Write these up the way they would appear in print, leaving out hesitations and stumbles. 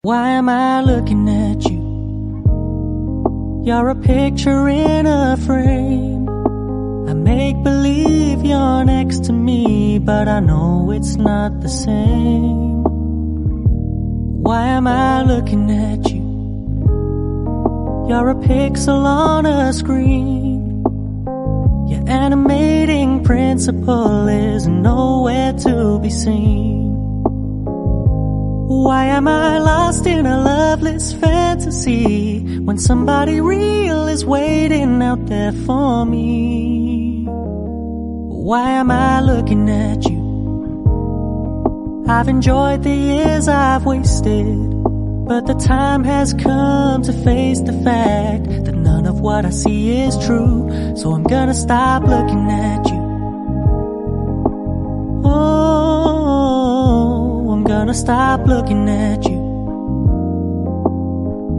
Why am I looking at you? You're a picture in a frame. I make believe you're next to me, but I know it's not the same. Why am I looking at you? You're a pixel on a screen. Your animating principle is nowhere to be seen. Why am I lost in a loveless fantasy when somebody real is waiting out there for me? Why am I looking at you? I've enjoyed the years I've wasted, but the time has come to face the fact that none of what I see is true. So I'm gonna stop looking at you. Oh, I'm gonna stop looking at you.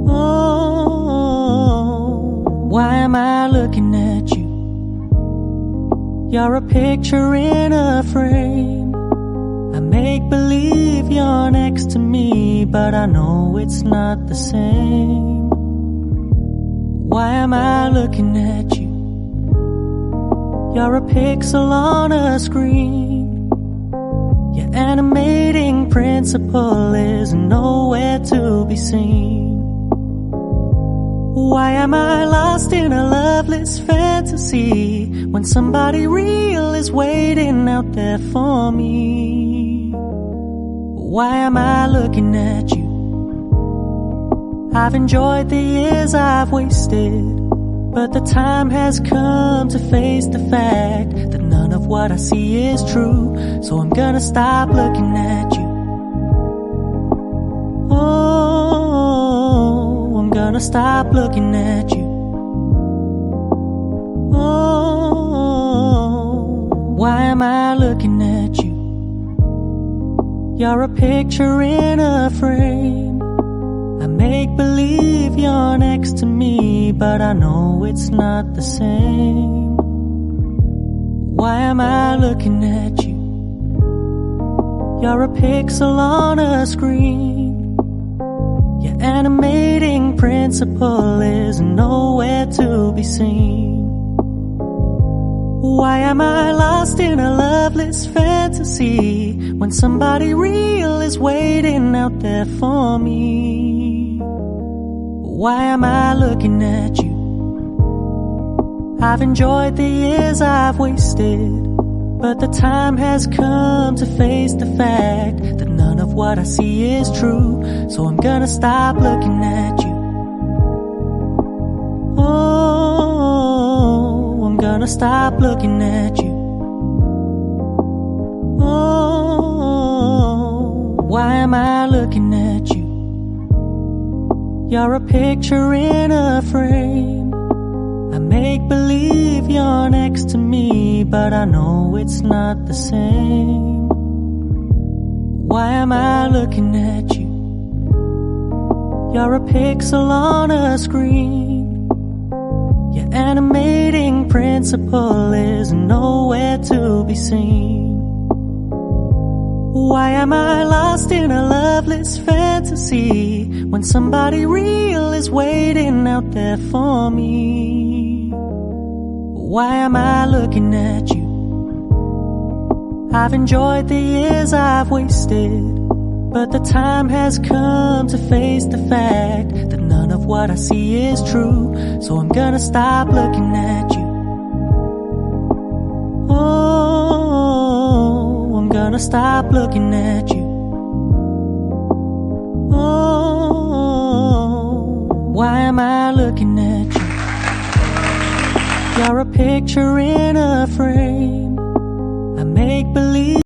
Oh, why am I looking at you? You're a picture in a frame. I make believe you're next to me, but I know it's not the same. Why am I looking at you? You're a pixel on a screen. Your animating principle is nowhere to be seen. Why am I lost in a loveless fantasy when somebody real is waiting out there for me? Why am I looking at you? I've enjoyed the years I've wasted, but the time has come to face the fact that none of what I see is true. So I'm gonna stop looking at you. Oh, I'm gonna stop looking at you. Oh, why am I looking at you? You're a picture in a frame. I make believe you're next to me, but I know it's not the same. Why am I looking at you? You're a pixel on a screen. Your animating principle is nowhere to be seen. Why am I lost in a loveless fantasy when somebody real is waiting out there for me? Why am I looking at you? I've enjoyed the years I've wasted, but the time has come to face the fact that none of what I see is true. So I'm gonna stop looking at you. Oh, I'm gonna stop looking at you. Oh, why am I looking at you? You're a picture in a frame. I make believe you're next to me, but I know it's not the same. Why am I looking at you? You're a pixel on a screen. Your animating principle is nowhere to be seen. Why am I lost in a loveless fantasy when somebody real is waiting out there for me? Why am I looking at you? I've enjoyed the years I've wasted, but the time has come to face the fact that none of what I see is true. So I'm gonna stop looking at you. Oh, I'm gonna stop looking at you. Oh, why am I looking at you? You're a picture in a frame. I make believe